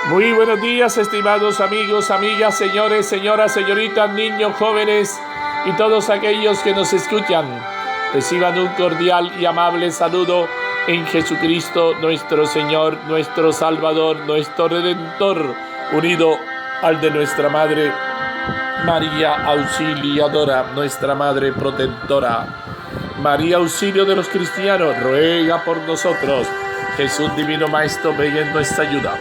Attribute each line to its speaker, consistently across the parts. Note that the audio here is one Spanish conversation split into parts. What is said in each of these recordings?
Speaker 1: Muy buenos días, estimados amigos, amigas, señores, señoras, señoritas, niños, jóvenes y todos aquellos que nos escuchan. Reciban un cordial y amable saludo en Jesucristo, nuestro Señor, nuestro Salvador, nuestro Redentor, unido al de nuestra Madre María Auxiliadora, nuestra Madre Protectora. María, auxilio de los cristianos, ruega por nosotros. Jesús Divino Maestro, ven en nuestra ayuda.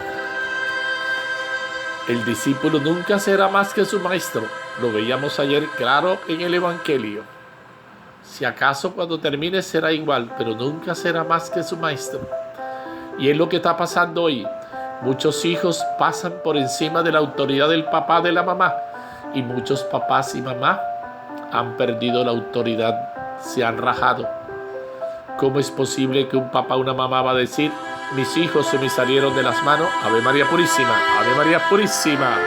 Speaker 1: El discípulo nunca será más que su maestro. Lo veíamos ayer claro en el Evangelio. Si acaso cuando termine será igual, pero nunca será más que su maestro. Y es lo que está pasando hoy. Muchos hijos pasan por encima de la autoridad del papá, de la mamá. Y muchos papás y mamás han perdido la autoridad, se han rajado. ¿Cómo es posible que un papá o una mamá va a decir: mis hijos se me salieron de las manos? Ave María Purísima, Ave María Purísima.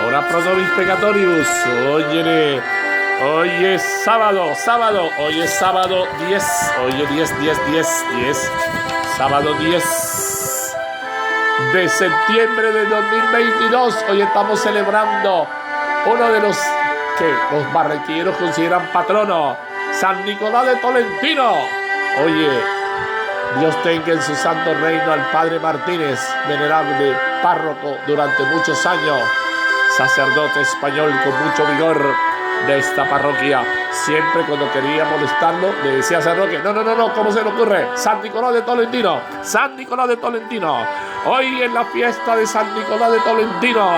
Speaker 1: Ora pro nobis peccatoribus. Óyele, hoy es sábado, hoy es sábado 10, hoy es 10, sábado 10 de septiembre de 2022. Hoy estamos celebrando uno de los que los barranquilleros consideran patrono, San Nicolás de Tolentino. Oye, Dios tenga en su santo reino al Padre Martínez, venerable párroco durante muchos años, sacerdote español con mucho vigor de esta parroquia. Siempre cuando quería molestarlo, le decía a San Roque: no, ¿cómo se le ocurre? San Nicolás de Tolentino, San Nicolás de Tolentino. Hoy en la fiesta de San Nicolás de Tolentino,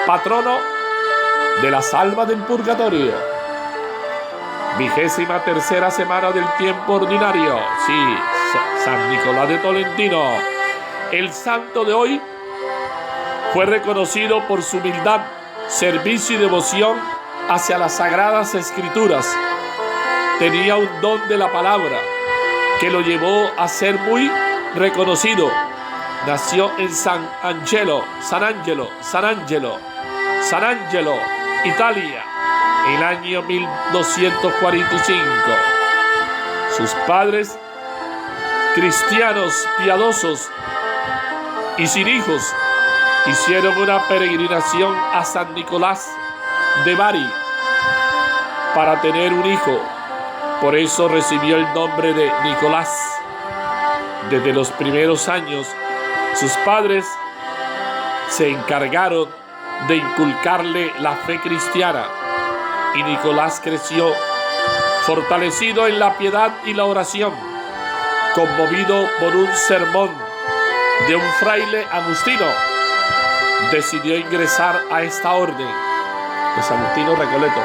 Speaker 1: patrono de las almas del purgatorio. 23ª semana del tiempo ordinario. Sí, San Nicolás de Tolentino. El santo de hoy fue reconocido por su humildad, servicio y devoción hacia las sagradas escrituras. Tenía un don de la palabra que lo llevó a ser muy reconocido. Nació en San Angelo, Italia, en el año 1245. Sus padres, cristianos piadosos y sin hijos, hicieron una peregrinación a San Nicolás de Bari para tener un hijo. Por eso recibió el nombre de Nicolás. Desde los primeros años, sus padres se encargaron de inculcarle la fe cristiana, y Nicolás creció fortalecido en la piedad y la oración. Conmovido por un sermón de un fraile agustino, decidió ingresar a esta orden, los agustinos Recoletos.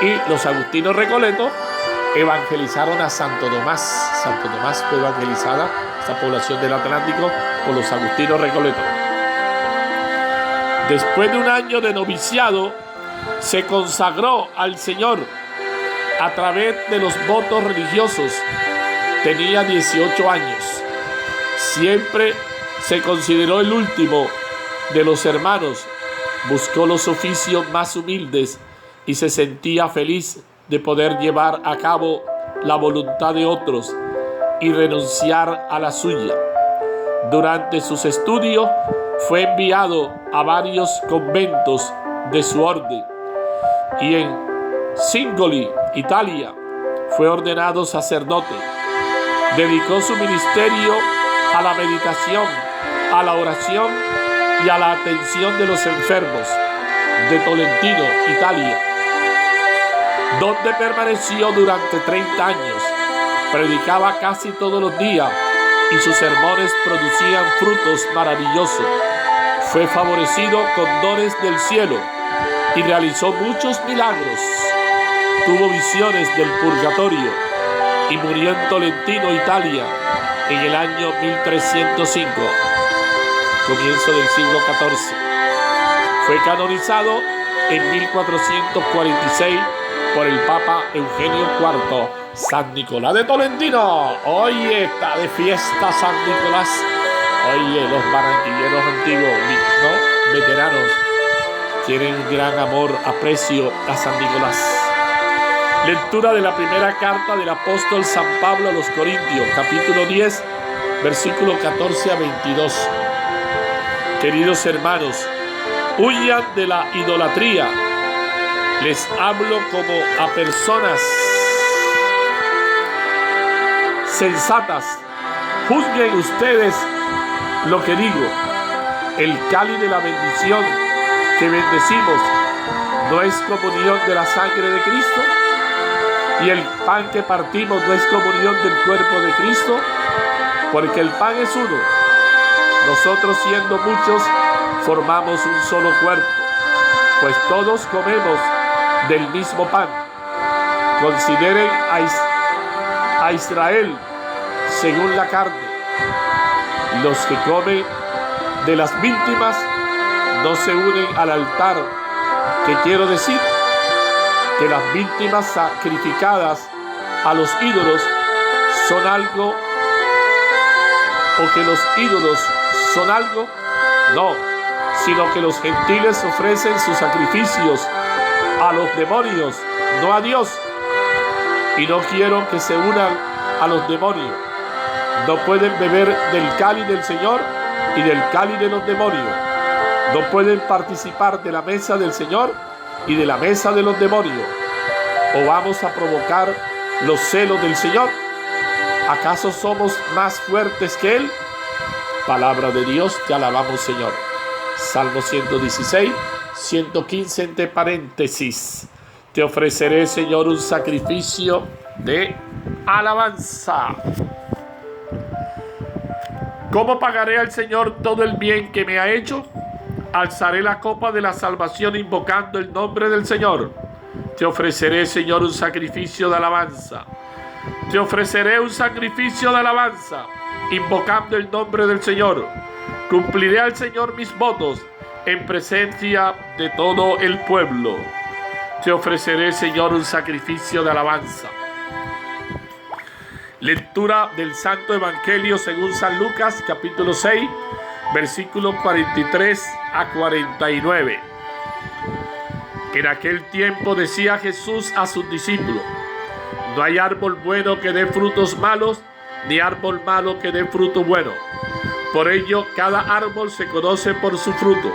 Speaker 1: Y los agustinos Recoletos evangelizaron a Santo Tomás. Santo Tomás fue evangelizada, esta población del Atlántico, por los agustinos Recoletos. Después de un año de noviciado, se consagró al Señor a través de los votos religiosos. Tenía 18 años. Siempre se consideró el último de los hermanos. Buscó los oficios más humildes y se sentía feliz de poder llevar a cabo la voluntad de otros y renunciar a la suya. Durante sus estudios fue enviado a varios conventos de su orden, y en Singoli, Italia, fue ordenado sacerdote. Dedicó su ministerio a la meditación, a la oración y a la atención de los enfermos de Tolentino, Italia, donde permaneció durante 30 años. Predicaba casi todos los días y sus sermones producían frutos maravillosos. Fue favorecido con dones del cielo y realizó muchos milagros. Tuvo visiones del purgatorio y murió en Tolentino, Italia, en el año 1305, comienzo del siglo XIV. Fue canonizado en 1446 por el Papa Eugenio IV. San Nicolás de Tolentino. Hoy está de fiesta San Nicolás. Oye, los barranquilleros antiguos, ¿no? Veteranos, tienen gran amor, aprecio a San Nicolás. Lectura de la primera carta del apóstol San Pablo a los Corintios, capítulo 10, versículo 14 a 22. Queridos hermanos, huyan de la idolatría. Les hablo como a personas sensatas. Juzguen ustedes lo que digo. El cáliz de la bendición que bendecimos no es comunión de la sangre de Cristo, y el pan que partimos no es comunión del cuerpo de Cristo, porque el pan es uno. Nosotros, siendo muchos, formamos un solo cuerpo, pues todos comemos del mismo pan. Consideren a Israel según la carne. Los que comen de las víctimas no se unen al altar. ¿Qué quiero decir? Que las víctimas sacrificadas a los ídolos son algo, o que los ídolos son algo. No, sino que los gentiles ofrecen sus sacrificios a los demonios, no a Dios. Y no quiero que se unan a los demonios. No pueden beber del cáliz del Señor y del cáliz de los demonios. No pueden participar de la mesa del Señor y de la mesa de los demonios. ¿O vamos a provocar los celos del Señor? ¿Acaso somos más fuertes que Él? Palabra de Dios, te alabamos, Señor. Salmo 116, 115 entre paréntesis. Te ofreceré, Señor, un sacrificio de alabanza. ¿Cómo pagaré al Señor todo el bien que me ha hecho? Alzaré la copa de la salvación invocando el nombre del Señor. Te ofreceré, Señor, un sacrificio de alabanza. Te ofreceré un sacrificio de alabanza, invocando el nombre del Señor. Cumpliré al Señor mis votos en presencia de todo el pueblo. Te ofreceré, Señor, un sacrificio de alabanza. Lectura del Santo Evangelio según San Lucas, capítulo 6, versículos 43 a 49. En aquel tiempo decía Jesús a sus discípulos: no hay árbol bueno que dé frutos malos, ni árbol malo que dé fruto bueno. Por ello, cada árbol se conoce por su fruto,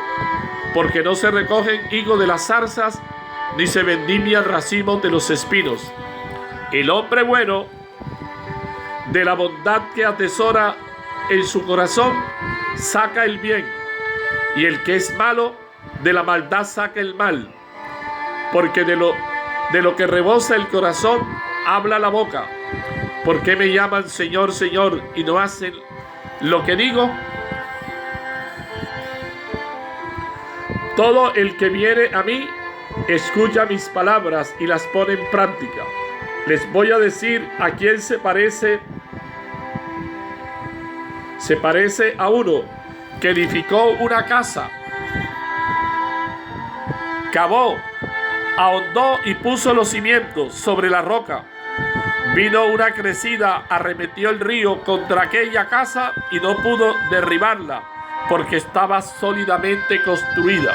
Speaker 1: porque no se recogen higos de las zarzas, ni se vendimian racimos de los espinos. El hombre bueno, de la bondad que atesora en su corazón, saca el bien, y el que es malo, de la maldad saca el mal, porque de lo que rebosa el corazón habla la boca. ¿Por qué me llaman Señor, Señor, y no hacen lo que digo? Todo el que viene a mí escucha mis palabras y las pone en práctica. Les voy a decir a quién se parece. Se parece a uno que edificó una casa, cavó, ahondó y puso los cimientos sobre la roca. Vino una crecida, arremetió el río contra aquella casa y no pudo derribarla, porque estaba sólidamente construida.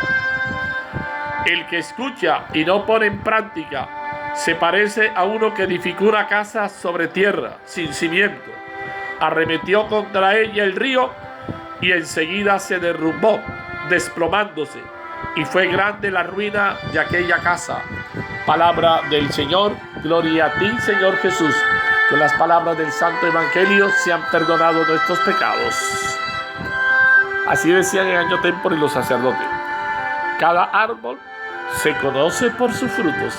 Speaker 1: El que escucha y no pone en práctica se parece a uno que edificó una casa sobre tierra, sin cimiento. Arremetió contra ella el río y enseguida se derrumbó, desplomándose, y fue grande la ruina de aquella casa. Palabra del Señor. Gloria a ti, Señor Jesús. Con las palabras del Santo Evangelio sean perdonados nuestros pecados. Así decían en año tempore los sacerdotes: cada árbol se conoce por sus frutos.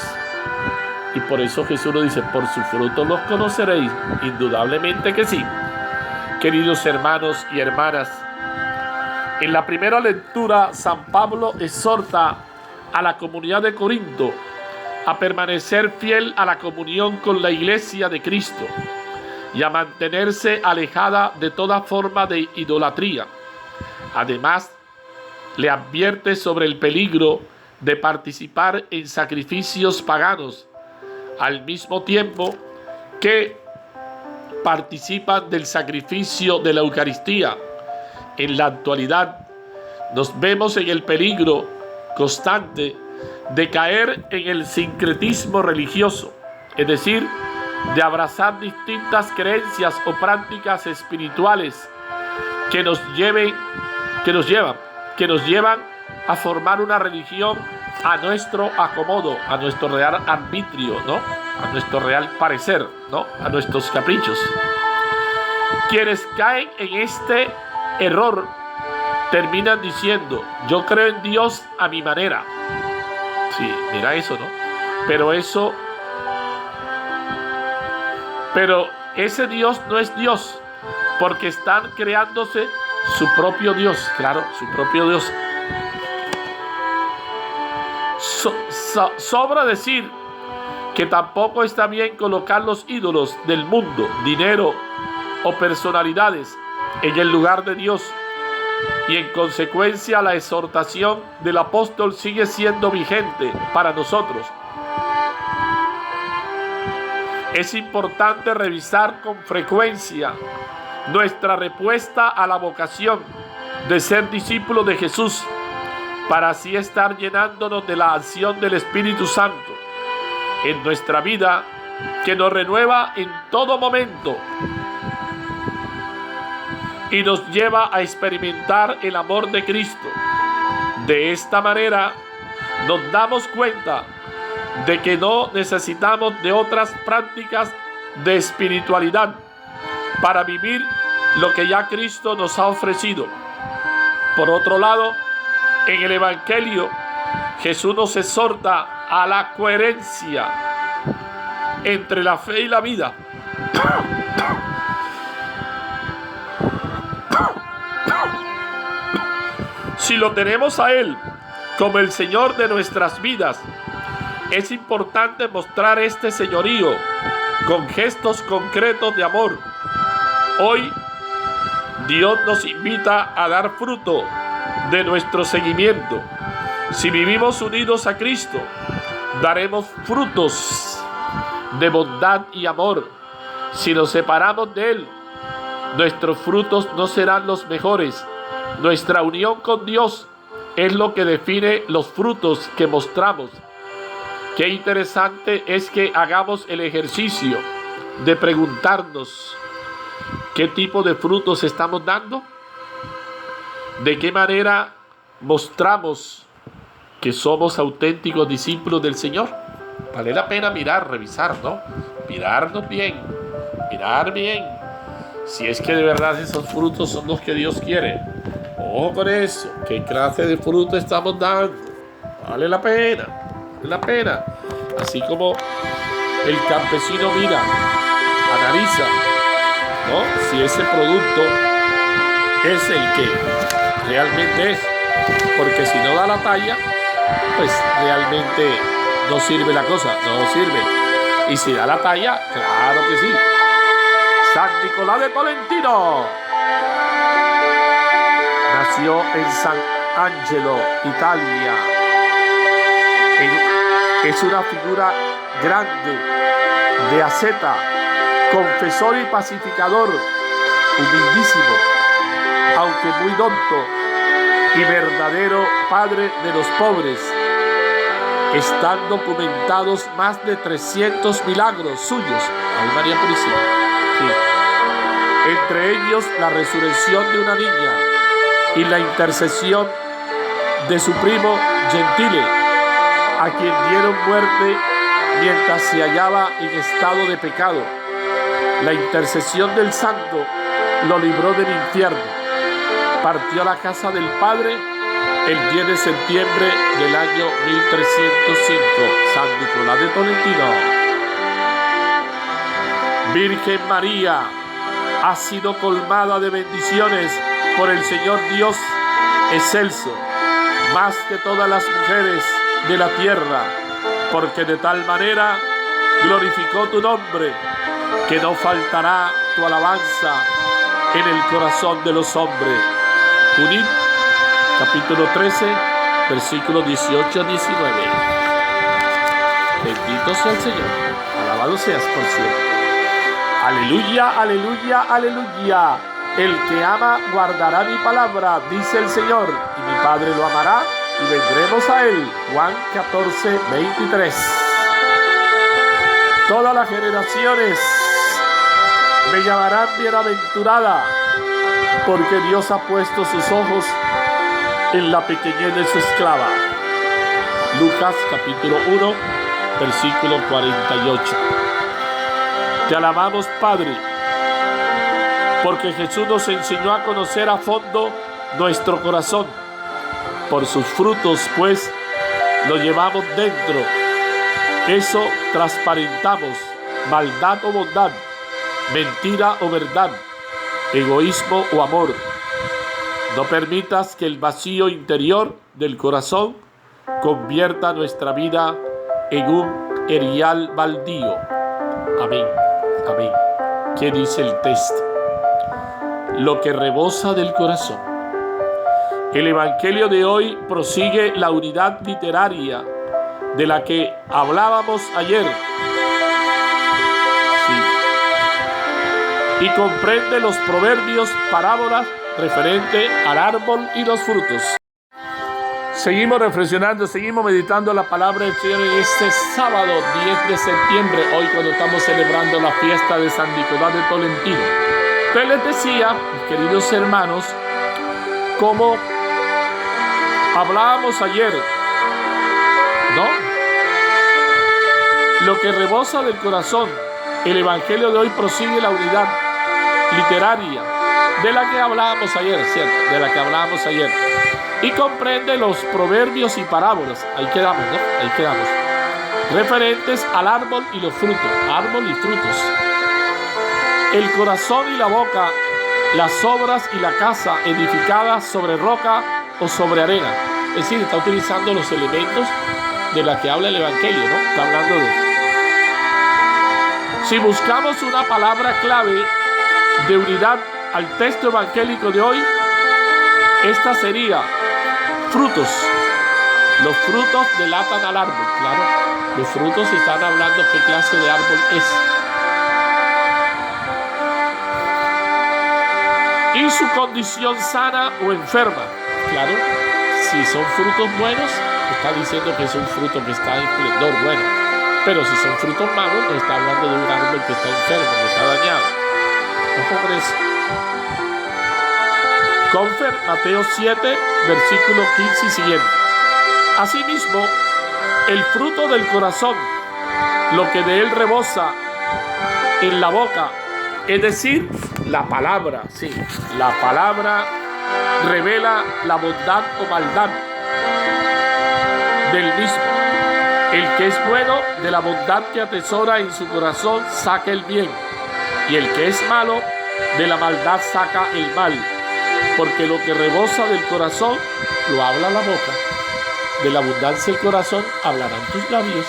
Speaker 1: Y por eso Jesús nos dice: por sus frutos los conoceréis. Indudablemente que sí. Queridos hermanos y hermanas, en la primera lectura, San Pablo exhorta a la comunidad de Corinto a permanecer fiel a la comunión con la Iglesia de Cristo y a mantenerse alejada de toda forma de idolatría. Además, le advierte sobre el peligro de participar en sacrificios paganos, al mismo tiempo que participan del sacrificio de la Eucaristía. En la actualidad nos vemos en el peligro constante de caer en el sincretismo religioso, es decir, de abrazar distintas creencias o prácticas espirituales que nos llevan a formar una religión a nuestro acomodo, a nuestro real arbitrio, ¿no? A nuestro real parecer, ¿no? A nuestros caprichos. Quienes caen en este error terminan diciendo: yo creo en Dios a mi manera. Sí, mira eso, ¿no? Pero ese Dios no es Dios, porque están creándose su propio Dios. Claro, su propio Dios. Sobra decir que tampoco está bien colocar los ídolos del mundo, dinero o personalidades en el lugar de Dios, y en consecuencia la exhortación del apóstol sigue siendo vigente para nosotros. Es importante revisar con frecuencia nuestra respuesta a la vocación de ser discípulos de Jesús, para así estar llenándonos de la acción del Espíritu Santo en nuestra vida, que nos renueva en todo momento y nos lleva a experimentar el amor de Cristo. De esta manera nos damos cuenta de que no necesitamos de otras prácticas de espiritualidad para vivir lo que ya Cristo nos ha ofrecido. Por otro lado, en el Evangelio, Jesús nos exhorta a la coherencia entre la fe y la vida. Si lo tenemos a Él como el Señor de nuestras vidas, es importante mostrar este señorío con gestos concretos de amor. Hoy, Dios nos invita a dar fruto de nuestro seguimiento. Si vivimos unidos a Cristo, daremos frutos de bondad y amor. Si nos separamos de Él, nuestros frutos no serán los mejores. Nuestra unión con Dios es lo que define los frutos que mostramos. Qué interesante es que hagamos el ejercicio de preguntarnos: ¿qué tipo de frutos estamos dando? ¿De qué manera mostramos que somos auténticos discípulos del Señor? Vale la pena mirar, revisar, ¿no? Mirarnos bien, mirar bien, si es que de verdad esos frutos son los que Dios quiere. Ojo con eso, ¿qué clase de fruto estamos dando? Vale la pena, vale la pena. Así como el campesino mira, analiza, ¿no? Si ese producto es el que realmente es, porque si no da la talla, pues realmente no sirve la cosa, no sirve. Y si da la talla, claro que sí. San Nicolás de Tolentino nació en San Angelo, Italia. Es una figura grande de asceta, confesor y pacificador, humildísimo, aunque muy docto, y verdadero padre de los pobres. Están documentados más de 300 milagros suyos. Ave María Purísima. Sí. Entre ellos la resurrección de una niña y la intercesión de su primo Gentile, a quien dieron muerte mientras se hallaba en estado de pecado. La intercesión del santo lo libró del infierno. Partió a la casa del Padre el 10 de septiembre del año 1305. San Nicolás de Tolentino. Virgen María ha sido colmada de bendiciones por el Señor Dios excelso, más que todas las mujeres de la tierra, porque de tal manera glorificó tu nombre, que no faltará tu alabanza en el corazón de los hombres. Judith, capítulo 13, versículos 18 a 19. Bendito sea el Señor, alabado seas por siempre. Aleluya, aleluya, aleluya. El que ama guardará mi palabra, dice el Señor, y mi Padre lo amará, y vendremos a él. Juan 14, 23. Todas las generaciones me llamarán bienaventurada, porque Dios ha puesto sus ojos en la pequeñez de su esclava. Lucas capítulo 1, versículo 48. Te alabamos, Padre, porque Jesús nos enseñó a conocer a fondo nuestro corazón. Por sus frutos, pues, lo llevamos dentro. Eso transparentamos, maldad o bondad, mentira o verdad, egoísmo o amor. No permitas que el vacío interior del corazón convierta nuestra vida en un erial baldío. Amén, amén. ¿Qué dice el texto? Lo que rebosa del corazón. El Evangelio de hoy prosigue la unidad literaria de la que hablábamos ayer. Sí. Y comprende los proverbios, parábolas referente al árbol y los frutos. Seguimos reflexionando, seguimos meditando la palabra del Señor en este sábado 10 de septiembre, hoy cuando estamos celebrando la fiesta de San Nicolás de Tolentino. Entonces les decía, mis queridos hermanos, como hablábamos ayer, ¿no? Lo que rebosa del corazón, el Evangelio de hoy prosigue la unidad literaria de la que hablábamos ayer, ¿cierto? De la que hablábamos ayer. Y comprende los proverbios y parábolas, ahí quedamos, ¿no? Ahí quedamos. Referentes al árbol y los frutos, árbol y frutos. El corazón y la boca, las obras y la casa edificadas sobre roca o sobre arena. Es decir, está utilizando los elementos de la que habla el Evangelio, ¿no? Está hablando de... Si buscamos una palabra clave de unidad al texto evangélico de hoy, esta sería frutos. Los frutos delatan al árbol, claro. Los frutos están hablando qué clase de árbol es. Y su condición sana o enferma, claro. Si son frutos buenos, está diciendo que es un fruto que está en esplendor bueno. Pero si son frutos malos, nos está hablando de un árbol que está enfermo, que está dañado. Ojo con eso. Confer, Mateo 7, versículo 15 y siguiente. Asimismo, el fruto del corazón, lo que de él rebosa en la boca, es decir, la palabra, sí, la palabra revela la bondad o maldad del mismo. El que es bueno, de la bondad que atesora en su corazón, saca el bien. Y el que es malo, de la maldad saca el mal. Porque lo que rebosa del corazón, lo habla la boca. De la abundancia del corazón, hablarán tus labios.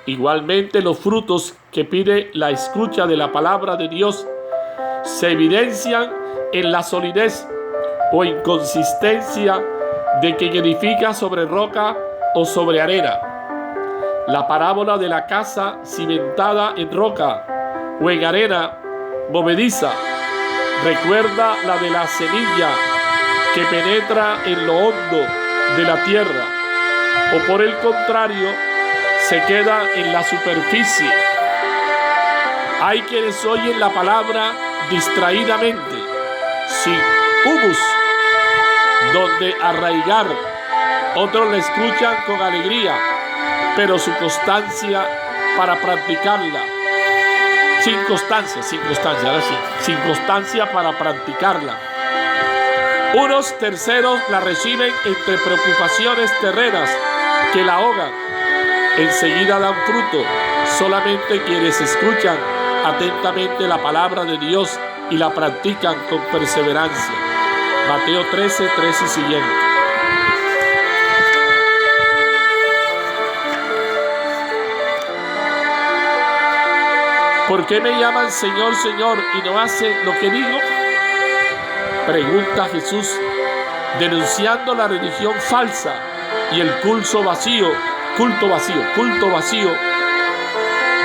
Speaker 1: Igualmente, los frutos que pide la escucha de la palabra de Dios se evidencian en la solidez o inconsistencia de quien edifica sobre roca o sobre arena. La parábola de la casa cimentada en roca o en arena movediza recuerda la de la semilla que penetra en lo hondo de la tierra, o por el contrario, se queda en la superficie. Hay quienes oyen la palabra distraídamente, sin humus donde arraigar. Otros la escuchan con alegría, pero su constancia para practicarla. Sin constancia, ahora sí, sin constancia para practicarla. Unos terceros la reciben entre preocupaciones terrenas que la ahogan. Enseguida dan fruto solamente quienes escuchan atentamente la palabra de Dios y la practican con perseverancia. Mateo 13, 13 y siguiente. ¿Por qué me llaman Señor, Señor y no hacen lo que digo? Pregunta Jesús, denunciando la religión falsa y el culto vacío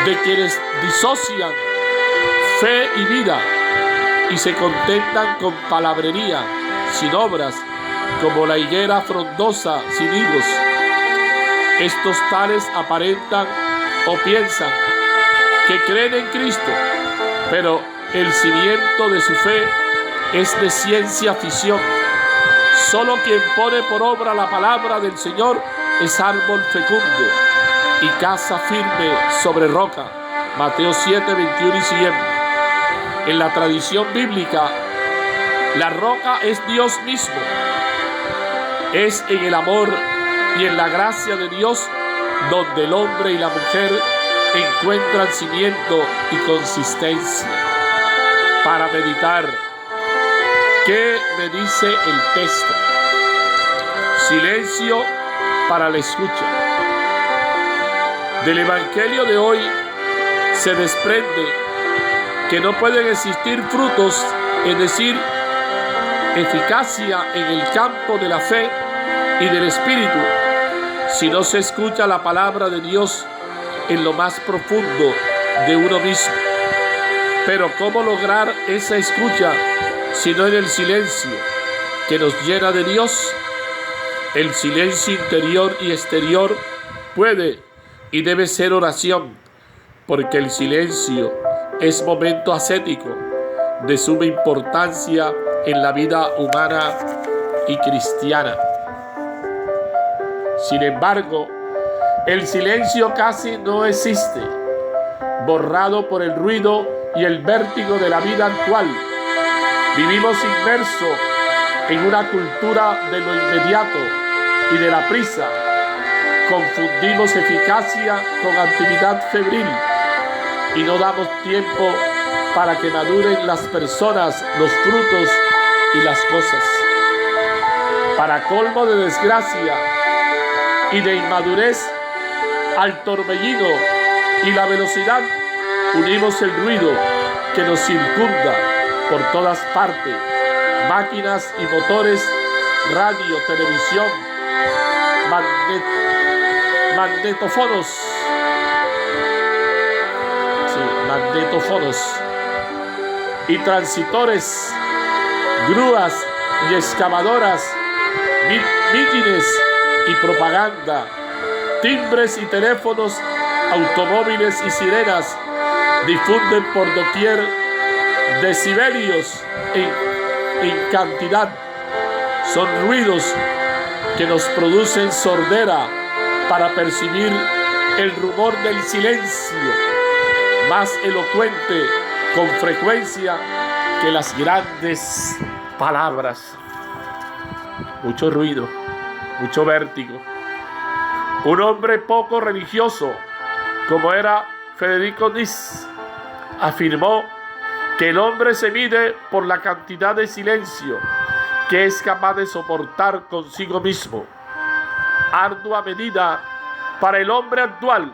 Speaker 1: de quienes disocian fe y vida y se contentan con palabrería, sin obras, como la higuera frondosa sin higos. Estos tales aparentan o piensan que creen en Cristo, pero el cimiento de su fe es de ciencia ficción. Solo quien pone por obra la palabra del Señor es árbol fecundo y casa firme sobre roca. Mateo 7, 21 y siguiente. En la tradición bíblica, la roca es Dios mismo. Es en el amor y en la gracia de Dios donde el hombre y la mujer encuentran cimiento y consistencia. Para meditar, ¿qué me dice el texto? Silencio para la escucha. Del Evangelio de hoy se desprende que no pueden existir frutos, es decir, eficacia en el campo de la fe y del Espíritu, si no se escucha la palabra de Dios en lo más profundo de uno mismo. Pero ¿cómo lograr esa escucha si no en el silencio que nos llena de Dios? El silencio interior y exterior puede y debe ser oración, porque el silencio es momento ascético de suma importancia en la vida humana y cristiana. Sin embargo, el silencio casi no existe, borrado por el ruido y el vértigo de la vida actual. Vivimos inmersos en una cultura de lo inmediato y de la prisa. Confundimos eficacia con actividad febril y no damos tiempo para que maduren las personas, los frutos y las cosas. Para colmo de desgracia y de inmadurez, al torbellino y la velocidad unimos el ruido que nos circunda por todas partes: máquinas y motores, radio, televisión, magnetófonos y transitores, grúas y excavadoras, mítines y propaganda, timbres y teléfonos, automóviles y sirenas difunden por doquier decibelios en cantidad. Son ruidos que nos producen sordera para percibir el rumor del silencio, más elocuente con frecuencia que las grandes palabras. Mucho ruido, mucho vértigo. Un hombre poco religioso, como era Federico Nietzsche, afirmó que el hombre se mide por la cantidad de silencio que es capaz de soportar consigo mismo. Ardua medida para el hombre actual.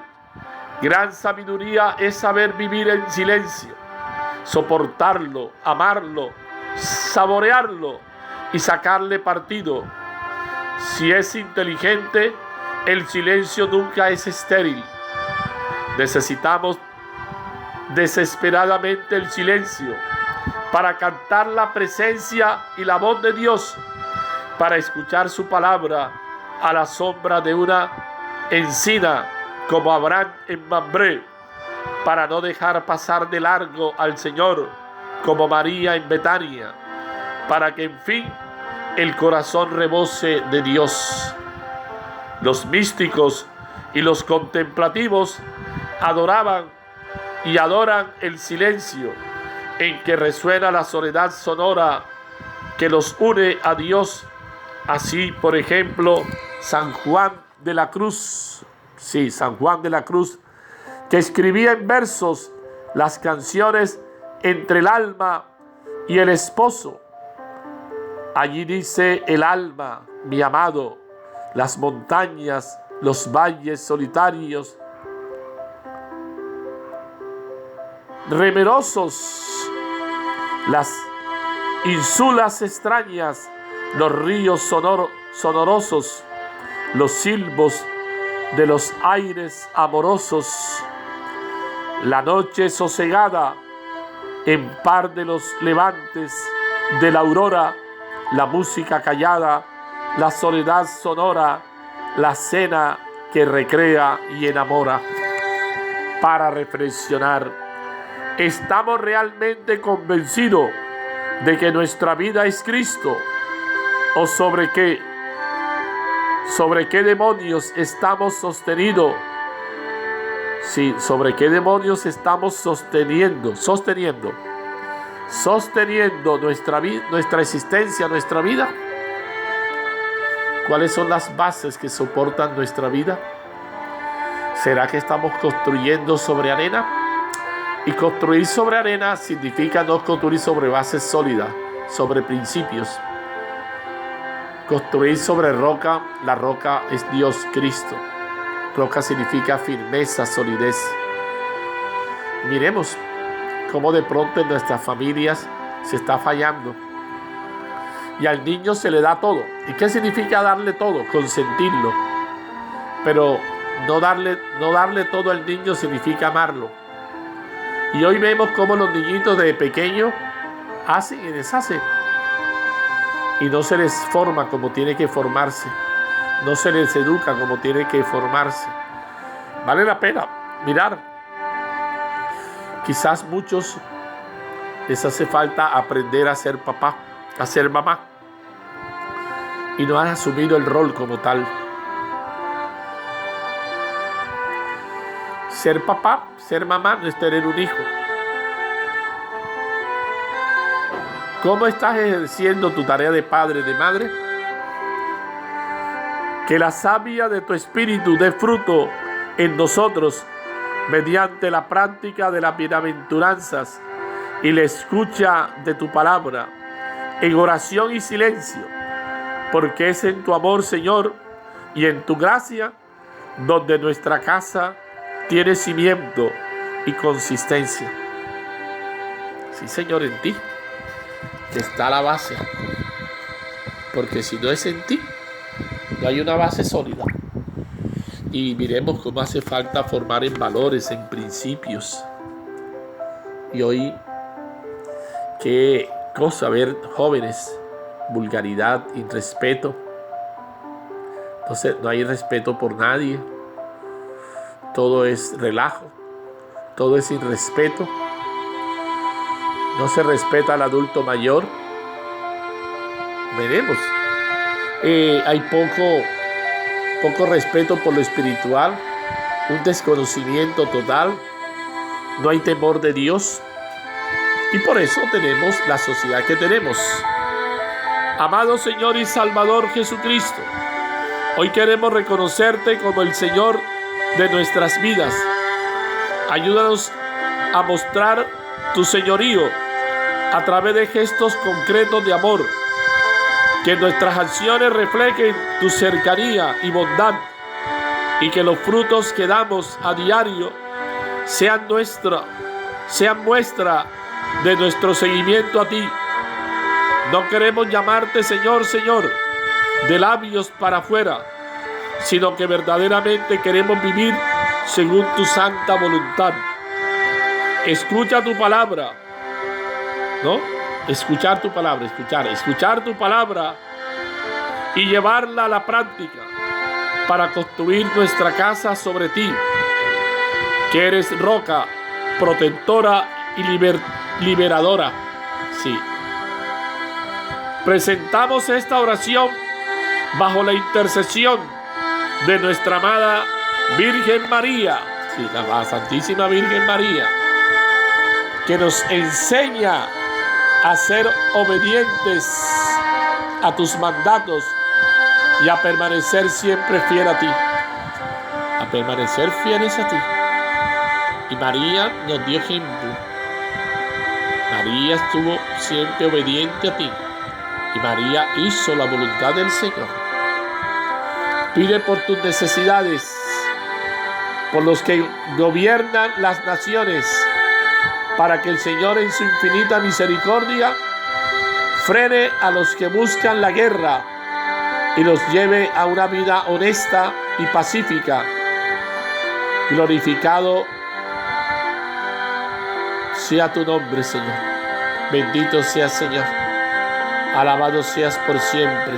Speaker 1: Gran sabiduría es saber vivir en silencio, soportarlo, amarlo, saborearlo y sacarle partido. Si es inteligente, el silencio nunca es estéril. Necesitamos desesperadamente el silencio para cantar la presencia y la voz de Dios, para escuchar su palabra a la sombra de una encina como Abraham en Mambré, para no dejar pasar de largo al Señor como María en Betania, para que en fin el corazón rebose de Dios. Los místicos y los contemplativos adoraban y adoran el silencio en que resuena la soledad sonora que los une a Dios. Así, por ejemplo, San Juan de la Cruz, que escribía en versos las canciones Entre el alma y el esposo. Allí dice el alma, mi amado, las montañas, los valles solitarios, remerosos, las ínsulas extrañas, los ríos sonorosos, los silbos de los aires amorosos, la noche sosegada, en par de los levantes de la aurora, la música callada, la soledad sonora, la cena que recrea y enamora. Para reflexionar, ¿estamos realmente convencidos de que nuestra vida es Cristo? ¿O sobre qué? ¿Sobre qué demonios estamos sostenidos? Sí, ¿sobre qué demonios estamos sosteniendo nuestra existencia, nuestra vida? ¿Cuáles son las bases que soportan nuestra vida? ¿Será que estamos construyendo sobre arena? Y construir sobre arena significa no construir sobre bases sólidas, sobre principios. Construir sobre roca, la roca es Dios, Cristo. Roca significa firmeza, solidez. Miremos cómo de pronto en nuestras familias se está fallando. Y al niño se le da todo. ¿Y qué significa darle todo? Consentirlo. Pero no darle todo al niño significa amarlo. Y hoy vemos cómo los niñitos de pequeños hacen y deshacen. Y no se les forma como tiene que formarse. No se les educa como tiene que formarse. Vale la pena mirar. Quizás muchos les hace falta aprender a ser papá, a ser mamá. Y no han asumido el rol como tal. Ser papá, ser mamá no es tener un hijo. ¿Cómo estás ejerciendo tu tarea de padre, de madre? Que la savia de tu espíritu dé fruto en nosotros mediante la práctica de las bienaventuranzas y la escucha de tu palabra, en oración y silencio, porque es en tu amor, Señor, y en tu gracia, donde nuestra casa tiene cimiento y consistencia. Sí, Señor, en ti está la base, porque si no es en ti, no hay una base sólida. Y miremos cómo hace falta formar en valores, en principios. Y hoy, qué cosa ver jóvenes, vulgaridad, irrespeto. Entonces no hay respeto por nadie. Todo es relajo, todo es irrespeto. No se respeta al adulto mayor. Veremos. Hay poco respeto por lo espiritual, un desconocimiento total. No hay temor de Dios. Y por eso tenemos la sociedad que tenemos. Amado Señor y Salvador Jesucristo, hoy queremos reconocerte como el Señor de nuestras vidas. Ayúdanos a mostrar tu señorío a través de gestos concretos de amor. Que nuestras acciones reflejen tu cercanía y bondad, y que los frutos que damos a diario sean muestra de nuestro seguimiento a ti. No queremos llamarte Señor, Señor, de labios para afuera, sino que verdaderamente queremos vivir según tu santa voluntad. Escucha tu palabra, ¿no? Escuchar tu palabra y llevarla a la práctica para construir nuestra casa sobre ti, que eres roca, protectora y liberadora. Sí. Presentamos esta oración bajo la intercesión de nuestra amada Virgen María, sí, la Santísima Virgen María, que nos enseña a ser obedientes a tus mandatos y a permanecer siempre fiel a ti. A permanecer fieles a ti. Y María nos dio ejemplo. María estuvo siempre obediente a ti. Y María hizo la voluntad del Señor. Pide por tus necesidades, por los que gobiernan las naciones, para que el Señor en su infinita misericordia frene a los que buscan la guerra y los lleve a una vida honesta y pacífica. Glorificado sea tu nombre, Señor. Bendito seas, Señor. Alabado seas por siempre.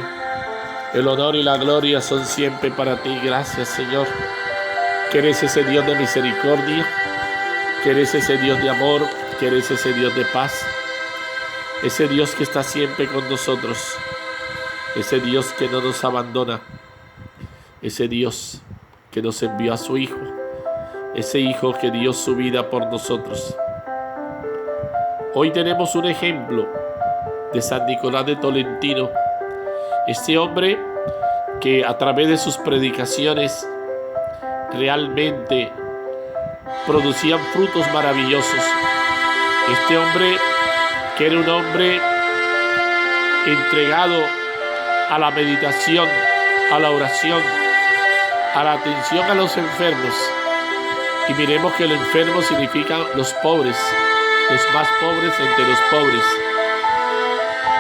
Speaker 1: El honor y la gloria son siempre para ti. Gracias, Señor, que eres ese Dios de misericordia, que eres ese Dios de amor, que eres ese Dios de paz, ese Dios que está siempre con nosotros, ese Dios que no nos abandona, ese Dios que nos envió a su Hijo, ese Hijo que dio su vida por nosotros. Hoy tenemos un ejemplo de San Nicolás de Tolentino, este hombre que a través de sus predicaciones realmente producían frutos maravillosos. Este hombre que era un hombre entregado a la meditación, a la oración, a la atención a los enfermos. Y miremos que el enfermo significa los pobres, los más pobres entre los pobres.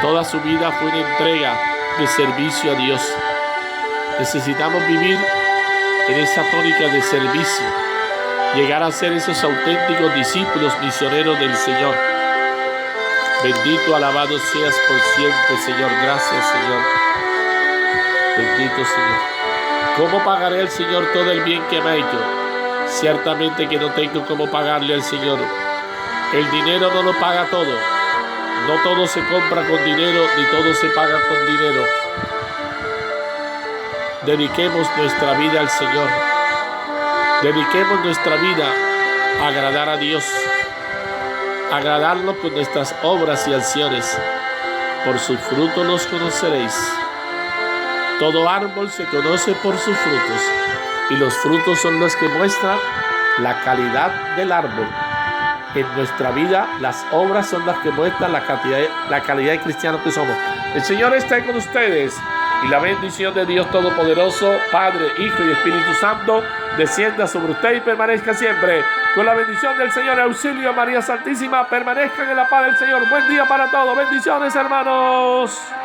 Speaker 1: Toda su vida fue una entrega de servicio a Dios. Necesitamos vivir en esa tónica de servicio, llegar a ser esos auténticos discípulos misioneros del Señor. Bendito, alabado seas por siempre, Señor. Gracias, Señor. Bendito, Señor. ¿Cómo pagaré al Señor todo el bien que me ha hecho? Ciertamente que no tengo cómo pagarle al Señor. El dinero no lo paga todo. No todo se compra con dinero, ni todo se paga con dinero. Dediquemos nuestra vida al Señor. Dediquemos nuestra vida a agradar a Dios. Agradarlo con nuestras obras y acciones. Por sus frutos los conoceréis. Todo árbol se conoce por sus frutos, y los frutos son los que muestran la calidad del árbol. En nuestra vida, las obras son las que muestran la calidad de cristianos que somos. El Señor esté con ustedes, y la bendición de Dios Todopoderoso, Padre, Hijo y Espíritu Santo, descienda sobre usted y permanezca siempre. Con la bendición del Señor, auxilio a María Santísima, permanezcan en la paz del Señor. Buen día para todos. Bendiciones, hermanos.